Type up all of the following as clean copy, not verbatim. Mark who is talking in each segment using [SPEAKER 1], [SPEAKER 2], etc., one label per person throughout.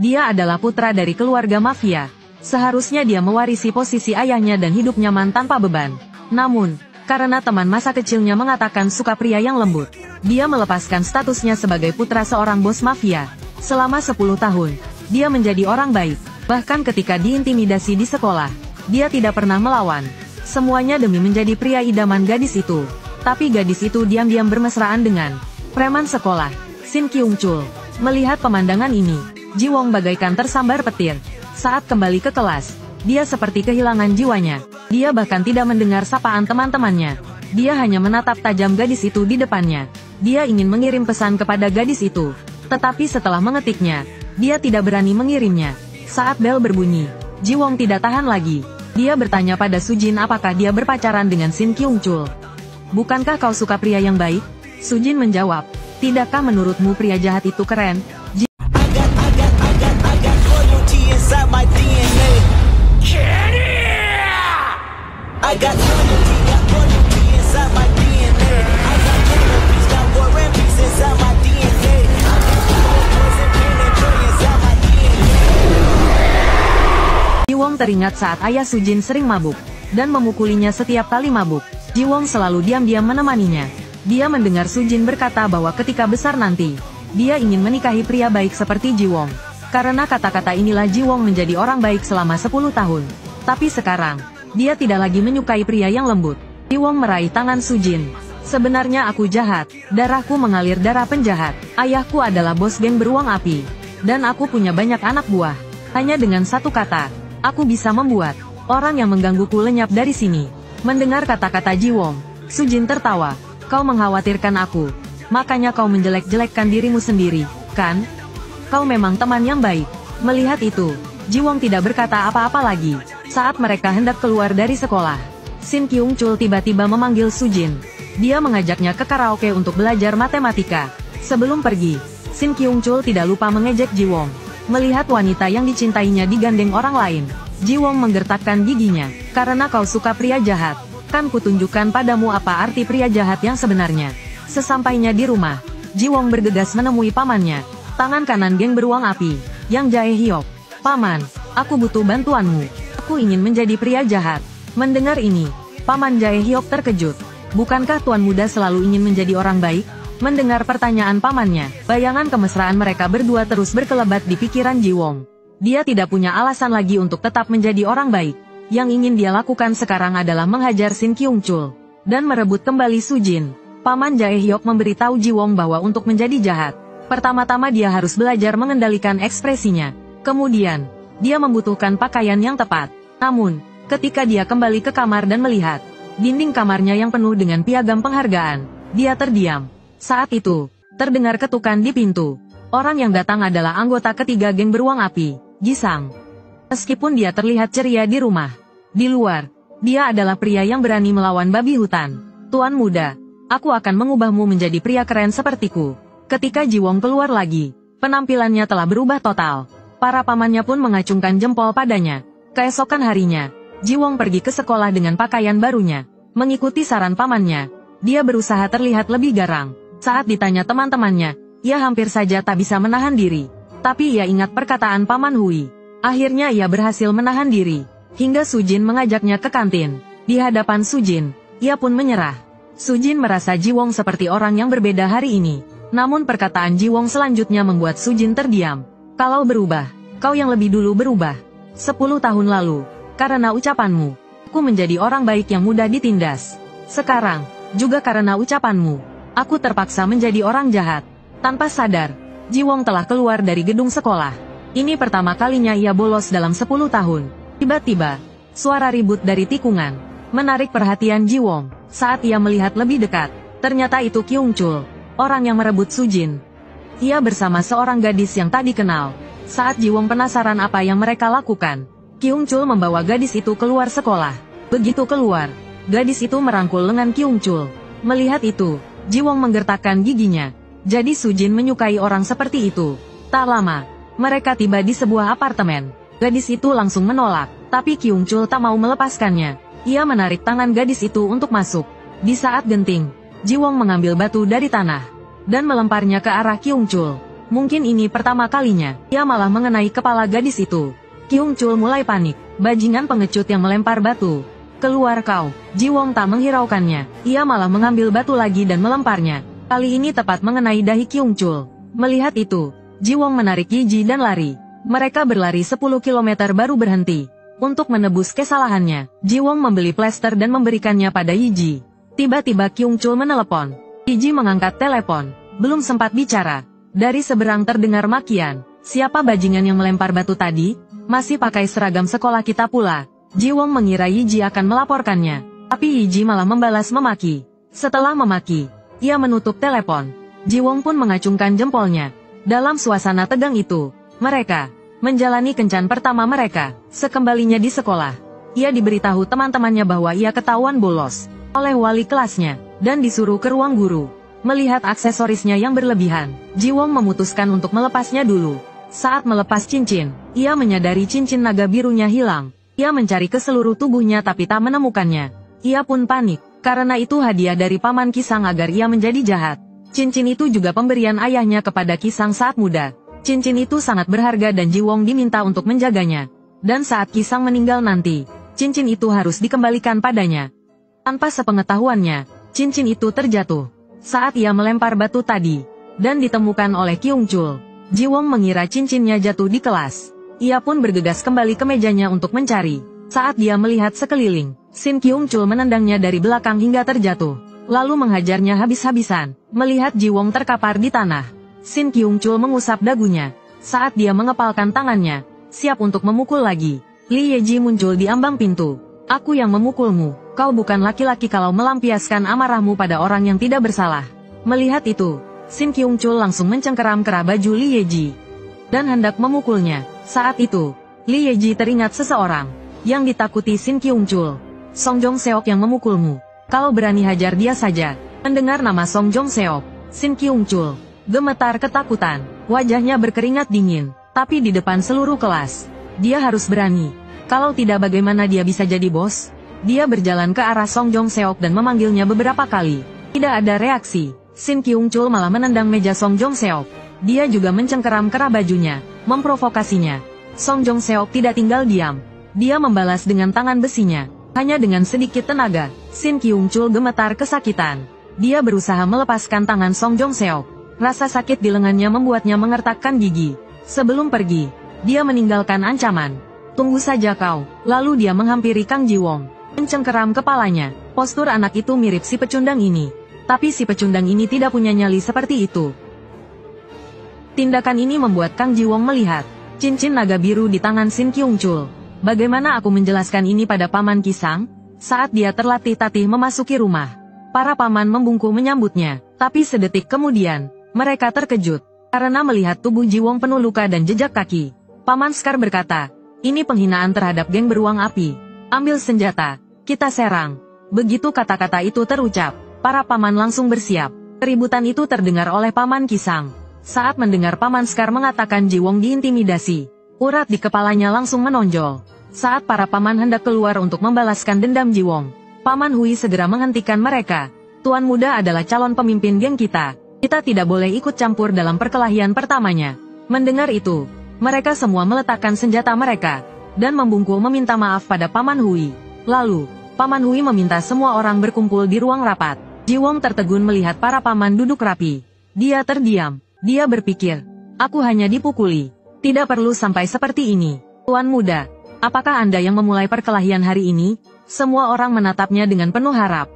[SPEAKER 1] Dia adalah putra dari keluarga mafia. Seharusnya dia mewarisi posisi ayahnya dan hidup nyaman tanpa beban. Namun, karena teman masa kecilnya mengatakan suka pria yang lembut, dia melepaskan statusnya sebagai putra seorang bos mafia. Selama 10 tahun, dia menjadi orang baik. Bahkan ketika diintimidasi di sekolah, dia tidak pernah melawan. Semuanya demi menjadi pria idaman gadis itu. Tapi gadis itu diam-diam bermesraan dengan preman sekolah, Shin Kyung-chul. Melihat pemandangan ini, Ji Won bagaikan tersambar petir. Saat kembali ke kelas, dia seperti kehilangan jiwanya. Dia bahkan tidak mendengar sapaan teman-temannya. Dia hanya menatap tajam gadis itu di depannya. Dia ingin mengirim pesan kepada gadis itu. Tetapi setelah mengetiknya, dia tidak berani mengirimnya. Saat bel berbunyi, Ji Won tidak tahan lagi. Dia bertanya pada Sujin apakah dia berpacaran dengan Shin Kyung-chul. Bukankah kau suka pria yang baik? Sujin menjawab, tidakkah menurutmu pria jahat itu keren? Ji Won teringat saat ayah Sujin sering mabuk, dan memukulinya setiap kali mabuk. Ji Won selalu diam-diam menemaninya. Dia mendengar Sujin berkata bahwa ketika besar nanti, dia ingin menikahi pria baik seperti Ji Won. Karena kata-kata inilah Ji Won menjadi orang baik selama 10 tahun. Tapi sekarang, dia tidak lagi menyukai pria yang lembut. Ji Won meraih tangan Sujin. Sebenarnya aku jahat, darahku mengalir darah penjahat. Ayahku adalah bos geng beruang api. Dan aku punya banyak anak buah. Hanya dengan satu kata, aku bisa membuat orang yang menggangguku lenyap dari sini. Mendengar kata-kata Ji Won, Sujin tertawa. Kau mengkhawatirkan aku. Makanya kau menjelek-jelekkan dirimu sendiri, kan? Kau memang teman yang baik. Melihat itu, Ji Won tidak berkata apa-apa lagi. Saat mereka hendak keluar dari sekolah, Shin Kyung-chul tiba-tiba memanggil Sujin. Dia mengajaknya ke karaoke untuk belajar matematika. Sebelum pergi, Shin Kyung-chul tidak lupa mengejek Ji Won. Melihat wanita yang dicintainya digandeng orang lain, Ji Won menggertakkan giginya. Karena kau suka pria jahat, kan kutunjukkan padamu apa arti pria jahat yang sebenarnya. Sesampainya di rumah, Ji Won bergegas menemui pamannya, tangan kanan geng beruang api, Yang Jae Hyuk. Paman, aku butuh bantuanmu. Aku ingin menjadi pria jahat. Mendengar ini, Paman Jae Hyuk terkejut. Bukankah tuan muda selalu ingin menjadi orang baik? Mendengar pertanyaan pamannya, bayangan kemesraan mereka berdua terus berkelebat di pikiran Ji Won. Dia tidak punya alasan lagi untuk tetap menjadi orang baik. Yang ingin dia lakukan sekarang adalah menghajar Shin Kyung-chul dan merebut kembali Sujin. Paman Jae Hyuk memberitahu Ji Won bahwa untuk menjadi jahat, pertama-tama dia harus belajar mengendalikan ekspresinya. Kemudian, dia membutuhkan pakaian yang tepat. Namun, ketika dia kembali ke kamar dan melihat dinding kamarnya yang penuh dengan piagam penghargaan, dia terdiam. Saat itu, terdengar ketukan di pintu. Orang yang datang adalah anggota ketiga geng beruang api, Ji Sang. Meskipun dia terlihat ceria di rumah, di luar, dia adalah pria yang berani melawan babi hutan. Tuan muda, aku akan mengubahmu menjadi pria keren sepertiku. Ketika Ji Won keluar lagi, penampilannya telah berubah total. Para pamannya pun mengacungkan jempol padanya. Keesokan harinya, Ji Won pergi ke sekolah dengan pakaian barunya. Mengikuti saran pamannya, dia berusaha terlihat lebih garang. Saat ditanya teman-temannya, ia hampir saja tak bisa menahan diri. Tapi ia ingat perkataan Paman Hui. Akhirnya ia berhasil menahan diri. Hingga Sujin mengajaknya ke kantin. Di hadapan Sujin, ia pun menyerah. Sujin merasa Ji Won seperti orang yang berbeda hari ini. Namun perkataan Ji Won selanjutnya membuat Sujin terdiam. Kalau berubah, kau yang lebih dulu berubah. 10 tahun lalu, karena ucapanmu, aku menjadi orang baik yang mudah ditindas. Sekarang, juga karena ucapanmu, aku terpaksa menjadi orang jahat. Tanpa sadar, Ji Won telah keluar dari gedung sekolah. Ini pertama kalinya ia bolos dalam 10 tahun. Tiba-tiba, suara ribut dari tikungan menarik perhatian Ji Won. Saat ia melihat lebih dekat, ternyata itu Kyung-chul, orang yang merebut Sujin. Ia bersama seorang gadis yang tak dikenal. Saat Ji Won penasaran apa yang mereka lakukan, Kyung-chul membawa gadis itu keluar sekolah. Begitu keluar, gadis itu merangkul lengan Kyung-chul. Melihat itu, Ji Won menggertakkan giginya. Jadi Sujin menyukai orang seperti itu. Tak lama, mereka tiba di sebuah apartemen. Gadis itu langsung menolak, tapi Kyung-chul tak mau melepaskannya. Ia menarik tangan gadis itu untuk masuk. Di saat genting, Ji Won mengambil batu dari tanah dan melemparnya ke arah Kyung-chul. Mungkin ini pertama kalinya, ia malah mengenai kepala gadis itu. Kyung Chul mulai panik, bajingan pengecut yang melempar batu. Keluar kau, Ji Wong tak menghiraukannya, ia malah mengambil batu lagi dan melemparnya. Kali ini tepat mengenai dahi Kyung Chul. Melihat itu, Ji Wong menarik Yi Ji dan lari. Mereka berlari 10 km baru berhenti. Untuk menebus kesalahannya, Ji Wong membeli plester dan memberikannya pada Yi Ji. Tiba-tiba Kyung Chul menelepon. Yi Ji mengangkat telepon. Belum sempat bicara. Dari seberang terdengar makian. Siapa bajingan yang melempar batu tadi? Masih pakai seragam sekolah kita pula. Ji Wong mengira Yi Ji akan melaporkannya. Tapi Yi Ji malah membalas memaki. Setelah memaki, ia menutup telepon. Ji Wong pun mengacungkan jempolnya. Dalam suasana tegang itu, mereka menjalani kencan pertama mereka. Sekembalinya di sekolah, ia diberitahu teman-temannya bahwa ia ketahuan bolos oleh wali kelasnya, dan disuruh ke ruang guru. Melihat aksesorisnya yang berlebihan, Ji Wong memutuskan untuk melepasnya dulu. Saat melepas cincin, ia menyadari cincin naga birunya hilang. Ia mencari ke seluruh tubuhnya tapi tak menemukannya. Ia pun panik, karena itu hadiah dari Paman Kisang agar ia menjadi jahat. Cincin itu juga pemberian ayahnya kepada Kisang saat muda. Cincin itu sangat berharga dan Ji Wong diminta untuk menjaganya. Dan saat Kisang meninggal nanti, cincin itu harus dikembalikan padanya. Tanpa sepengetahuannya, cincin itu terjatuh saat ia melempar batu tadi, dan ditemukan oleh Kyung Chul. Ji Wong mengira cincinnya jatuh di kelas. Ia pun bergegas kembali ke mejanya untuk mencari. Saat dia melihat sekeliling, Shin Kyung Chul menendangnya dari belakang hingga terjatuh, lalu menghajarnya habis-habisan. Melihat Ji Wong terkapar di tanah, Shin Kyung Chul mengusap dagunya. Saat dia mengepalkan tangannya, siap untuk memukul lagi, Li Yeji muncul di ambang pintu. Aku yang memukulmu, kau bukan laki-laki kalau melampiaskan amarahmu pada orang yang tidak bersalah. Melihat itu, Shin Kyung Chul langsung mencengkeram kerah baju Li Yeji dan hendak memukulnya. Saat itu, Li Yeji teringat seseorang yang ditakuti Shin Kyung Chul. Song Jong Seok yang memukulmu. Kalau berani hajar dia saja. Mendengar nama Song Jong Seok, Shin Kyung Chul gemetar ketakutan. Wajahnya berkeringat dingin. Tapi di depan seluruh kelas, dia harus berani. Kalau tidak bagaimana dia bisa jadi bos? Dia berjalan ke arah Song Jong Seok dan memanggilnya beberapa kali. Tidak ada reaksi. Shin Kyung Chul malah menendang meja Song Jong Seok. Dia juga mencengkeram kerah bajunya, memprovokasinya. Song Jong Seok tidak tinggal diam. Dia membalas dengan tangan besinya. Hanya dengan sedikit tenaga, Shin Kyung Chul gemetar kesakitan. Dia berusaha melepaskan tangan Song Jong Seok. Rasa sakit di lengannya membuatnya mengertakkan gigi. Sebelum pergi, dia meninggalkan ancaman. Tunggu saja kau. Lalu dia menghampiri Kang Ji Wong, mencengkeram kepalanya. Postur anak itu mirip si pecundang ini. Tapi si pecundang ini tidak punya nyali seperti itu. Tindakan ini membuat Kang Ji Wong melihat cincin naga biru di tangan Shin Kyung Chul. Bagaimana aku menjelaskan ini pada Paman Kisang? Saat dia terlatih-tatih memasuki rumah, para paman membungkuk menyambutnya. Tapi sedetik kemudian, mereka terkejut karena melihat tubuh Ji Wong penuh luka dan jejak kaki. Paman Skar berkata, ini penghinaan terhadap geng beruang api. Ambil senjata, kita serang. Begitu kata-kata itu terucap, para paman langsung bersiap. Keributan itu terdengar oleh Paman Kisang. Saat mendengar Paman Skar mengatakan Ji Wong diintimidasi, urat di kepalanya langsung menonjol. Saat para paman hendak keluar untuk membalaskan dendam Ji Wong, Paman Hui segera menghentikan mereka. Tuan muda adalah calon pemimpin geng kita. Kita tidak boleh ikut campur dalam perkelahian pertamanya. Mendengar itu, mereka semua meletakkan senjata mereka dan membungkuk meminta maaf pada Paman Hui. Lalu, Paman Hui meminta semua orang berkumpul di ruang rapat. Ji Wong tertegun melihat para paman duduk rapi. Dia terdiam. Dia berpikir, aku hanya dipukuli. Tidak perlu sampai seperti ini. Tuan muda, apakah Anda yang memulai perkelahian hari ini? Semua orang menatapnya dengan penuh harap.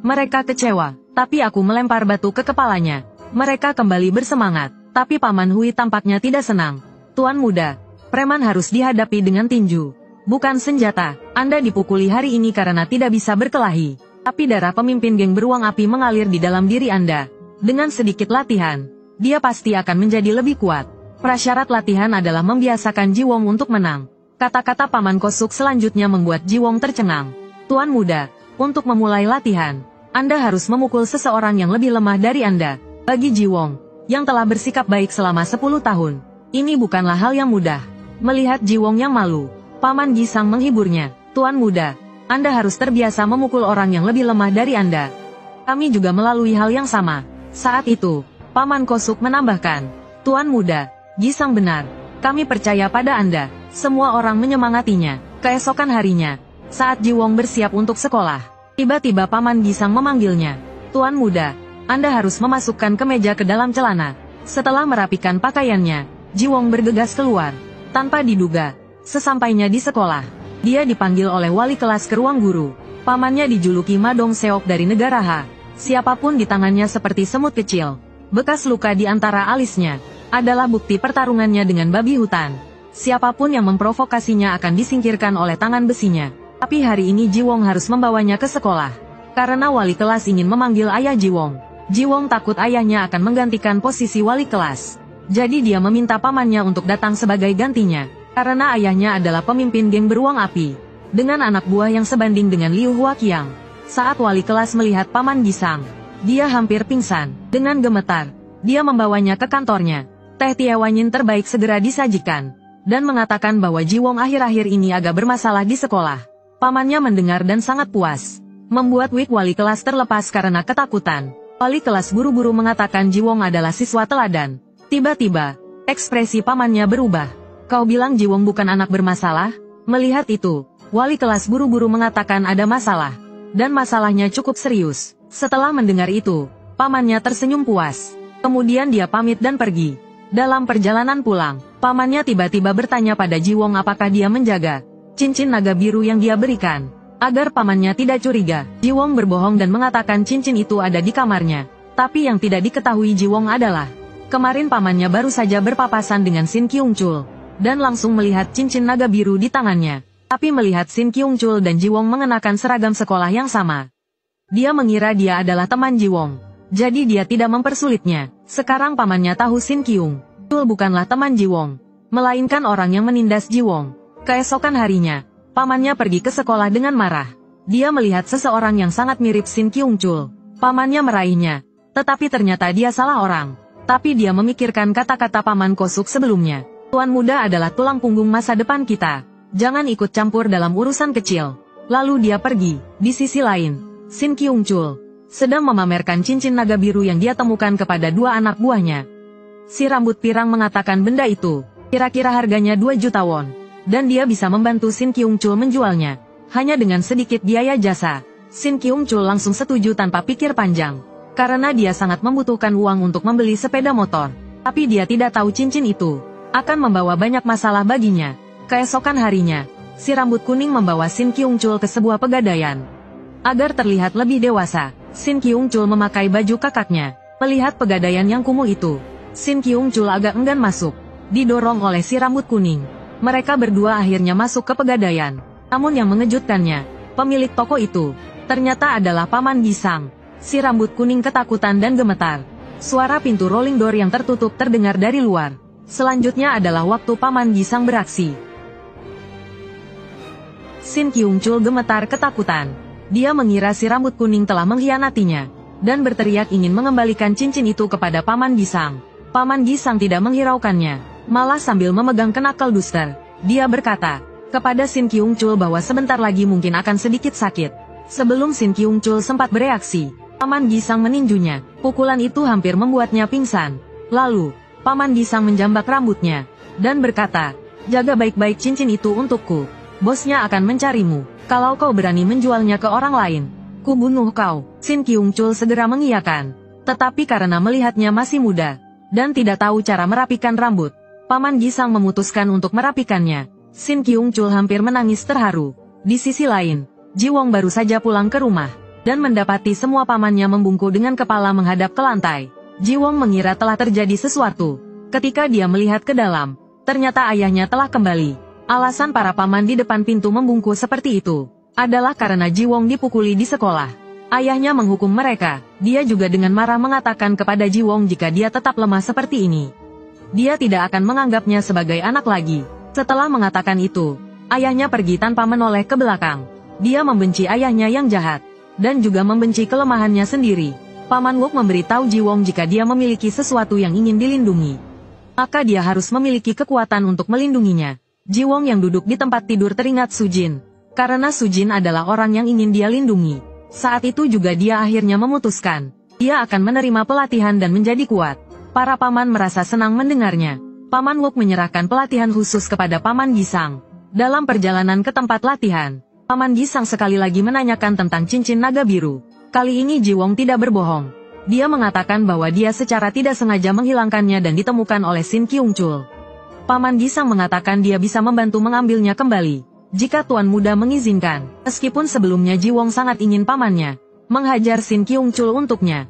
[SPEAKER 1] Mereka kecewa, tapi aku melempar batu ke kepalanya. Mereka kembali bersemangat, tapi Paman Hui tampaknya tidak senang. Tuan muda, preman harus dihadapi dengan tinju, bukan senjata. Anda dipukuli hari ini karena tidak bisa berkelahi. Tapi darah pemimpin geng beruang api mengalir di dalam diri Anda. Dengan sedikit latihan, dia pasti akan menjadi lebih kuat. Prasyarat latihan adalah membiasakan Ji Wong untuk menang. Kata-kata Paman Kosuk selanjutnya membuat Ji Wong tercengang. Tuan muda, untuk memulai latihan, Anda harus memukul seseorang yang lebih lemah dari Anda. Bagi Ji Wong, yang telah bersikap baik selama 10 tahun, ini bukanlah hal yang mudah. Melihat Ji Wong yang malu, Paman Gisang menghiburnya. Tuan muda, Anda harus terbiasa memukul orang yang lebih lemah dari Anda. Kami juga melalui hal yang sama. Saat itu, Paman Kosuk menambahkan, Tuan Muda, Gisang benar. Kami percaya pada Anda. Semua orang menyemangatinya. Keesokan harinya, saat Jiwong bersiap untuk sekolah, tiba-tiba Paman Gisang memanggilnya. Tuan Muda, Anda harus memasukkan kemeja ke dalam celana. Setelah merapikan pakaiannya, Jiwong bergegas keluar. Tanpa diduga, sesampainya di sekolah, dia dipanggil oleh wali kelas ke ruang guru. Pamannya dijuluki Madong Seok dari negara Ha. Siapapun di tangannya seperti semut kecil. Bekas luka di antara alisnya adalah bukti pertarungannya dengan babi hutan. Siapapun yang memprovokasinya akan disingkirkan oleh tangan besinya. Tapi hari ini Jiwong harus membawanya ke sekolah. Karena wali kelas ingin memanggil ayah Jiwong. Jiwong takut ayahnya akan menggantikan posisi wali kelas. Jadi dia meminta pamannya untuk datang sebagai gantinya. Karena ayahnya adalah pemimpin geng beruang api. Dengan anak buah yang sebanding dengan Liu Huaqiang. Saat wali kelas melihat Paman Gisang, dia hampir pingsan. Dengan gemetar, dia membawanya ke kantornya. Teh Tiewanyin terbaik segera disajikan. Dan mengatakan bahwa Jiwong akhir-akhir ini agak bermasalah di sekolah. Pamannya mendengar dan sangat puas. Membuat wig wali kelas terlepas karena ketakutan. Wali kelas buru-buru mengatakan Jiwong adalah siswa teladan. Tiba-tiba, ekspresi pamannya berubah. Kau bilang Jiwong bukan anak bermasalah? Melihat itu, wali kelas buru-buru mengatakan ada masalah. Dan masalahnya cukup serius. Setelah mendengar itu, pamannya tersenyum puas. Kemudian dia pamit dan pergi. Dalam perjalanan pulang, pamannya tiba-tiba bertanya pada Jiwong apakah dia menjaga cincin naga biru yang dia berikan. Agar pamannya tidak curiga, Jiwong berbohong dan mengatakan cincin itu ada di kamarnya. Tapi yang tidak diketahui Jiwong adalah, kemarin pamannya baru saja berpapasan dengan Sin Kyung-chul. Dan langsung melihat cincin naga biru di tangannya. Tapi melihat Sin Kyung-chul dan Jiwong mengenakan seragam sekolah yang sama. Dia mengira dia adalah teman Jiwong. Jadi dia tidak mempersulitnya. Sekarang pamannya tahu Sin Kyung-chul bukanlah teman Jiwong, melainkan orang yang menindas Jiwong. Keesokan harinya, pamannya pergi ke sekolah dengan marah. Dia melihat seseorang yang sangat mirip Sin Kyung-chul. Pamannya meraihnya, tetapi ternyata dia salah orang. Tapi dia memikirkan kata-kata Paman Kosuk sebelumnya. Tuan Muda adalah tulang punggung masa depan kita. Jangan ikut campur dalam urusan kecil. Lalu dia pergi. Di sisi lain, Sin Kyung-chul sedang memamerkan cincin naga biru yang dia temukan kepada dua anak buahnya. Si rambut pirang mengatakan benda itu kira-kira harganya 2 juta won. Dan dia bisa membantu Sin Kyung-chul menjualnya. Hanya dengan sedikit biaya jasa. Sin Kyung-chul langsung setuju tanpa pikir panjang. Karena dia sangat membutuhkan uang untuk membeli sepeda motor. Tapi dia tidak tahu cincin itu akan membawa banyak masalah baginya. Keesokan harinya, si rambut kuning membawa Sin Kyung-chul ke sebuah pegadaian. Agar terlihat lebih dewasa, Sin Kyung-chul memakai baju kakaknya. Melihat pegadaian yang kumuh itu, Sin Kyung-chul agak enggan masuk. Didorong oleh si rambut kuning. Mereka berdua akhirnya masuk ke pegadaian. Namun yang mengejutkannya, pemilik toko itu ternyata adalah Paman Gisang. Si rambut kuning ketakutan dan gemetar. Suara pintu rolling door yang tertutup terdengar dari luar. Selanjutnya adalah waktu Paman Gisang beraksi. Sin Kyung-chul gemetar ketakutan. Dia mengira si rambut kuning telah mengkhianatinya. Dan berteriak ingin mengembalikan cincin itu kepada Paman Gisang. Paman Gisang tidak menghiraukannya. Malah sambil memegang kenakel duster, dia berkata kepada Sin Kyung-chul bahwa sebentar lagi mungkin akan sedikit sakit. Sebelum Sin Kyung-chul sempat bereaksi, Paman Gisang meninjunya. Pukulan itu hampir membuatnya pingsan. Lalu, Paman Gisang menjambak rambutnya dan berkata, jaga baik-baik cincin itu untukku. Bosnya akan mencarimu. Kalau kau berani menjualnya ke orang lain, ku bunuh kau. Sin Kyung-chul segera mengiyakan. Tetapi karena melihatnya masih muda dan tidak tahu cara merapikan rambut, Paman Gisang memutuskan untuk merapikannya. Sin Kyung-chul hampir menangis terharu. Di sisi lain, Jiwong baru saja pulang ke rumah dan mendapati semua pamannya membungkuk dengan kepala menghadap ke lantai. Jiwong mengira telah terjadi sesuatu. Ketika dia melihat ke dalam, ternyata ayahnya telah kembali. Alasan para paman di depan pintu membungkuk seperti itu adalah karena Jiwong dipukuli di sekolah. Ayahnya menghukum mereka. Dia juga dengan marah mengatakan kepada Jiwong jika dia tetap lemah seperti ini, dia tidak akan menganggapnya sebagai anak lagi. Setelah mengatakan itu, ayahnya pergi tanpa menoleh ke belakang. Dia membenci ayahnya yang jahat dan juga membenci kelemahannya sendiri. Paman Wok memberitahu Jiwong jika dia memiliki sesuatu yang ingin dilindungi, maka dia harus memiliki kekuatan untuk melindunginya. Jiwong yang duduk di tempat tidur teringat Sujin. Karena Sujin adalah orang yang ingin dia lindungi. Saat itu juga dia akhirnya memutuskan, dia akan menerima pelatihan dan menjadi kuat. Para paman merasa senang mendengarnya. Paman Wuk menyerahkan pelatihan khusus kepada Paman Gisang. Dalam perjalanan ke tempat latihan, Paman Gisang sekali lagi menanyakan tentang cincin naga biru. Kali ini Jiwong tidak berbohong. Dia mengatakan bahwa dia secara tidak sengaja menghilangkannya dan ditemukan oleh Sin Kyungchul. Paman Gisang mengatakan dia bisa membantu mengambilnya kembali, jika Tuan Muda mengizinkan. Meskipun sebelumnya Jiwong sangat ingin pamannya menghajar Sin Kyungchul untuknya.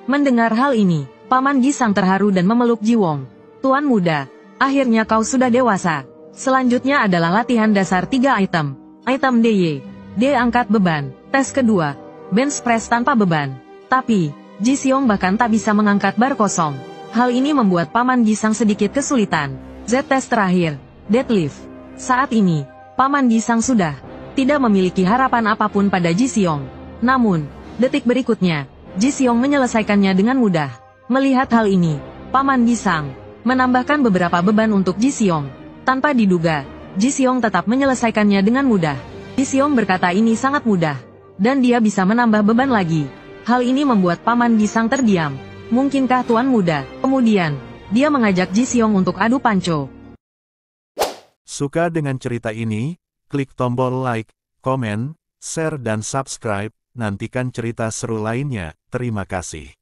[SPEAKER 1] Mendengar hal ini, Paman Gisang terharu dan memeluk Jiwong. Tuan Muda, akhirnya kau sudah dewasa. Selanjutnya adalah latihan dasar 3 item. Item DY. D angkat beban. Tes kedua, bench press tanpa beban. Tapi, Ji Xiong bahkan tak bisa mengangkat bar kosong. Hal ini membuat Paman Gisang sedikit kesulitan. Z tes terakhir, deadlift. Saat ini, Paman Gisang sudah tidak memiliki harapan apapun pada Ji Xiong. Namun, detik berikutnya, Ji Xiong menyelesaikannya dengan mudah. Melihat hal ini, Paman Gisang menambahkan beberapa beban untuk Ji Xiong. Tanpa diduga, Ji Xiong tetap menyelesaikannya dengan mudah. Ji Xiong berkata ini sangat mudah, dan dia bisa menambah beban lagi. Hal ini membuat Paman Gisang terdiam. Mungkinkah Tuan Muda? Kemudian, dia mengajak Ji Xiong untuk adu panco.
[SPEAKER 2] Suka dengan cerita ini? Klik tombol like, komen, share dan subscribe. Nantikan cerita seru lainnya. Terima kasih.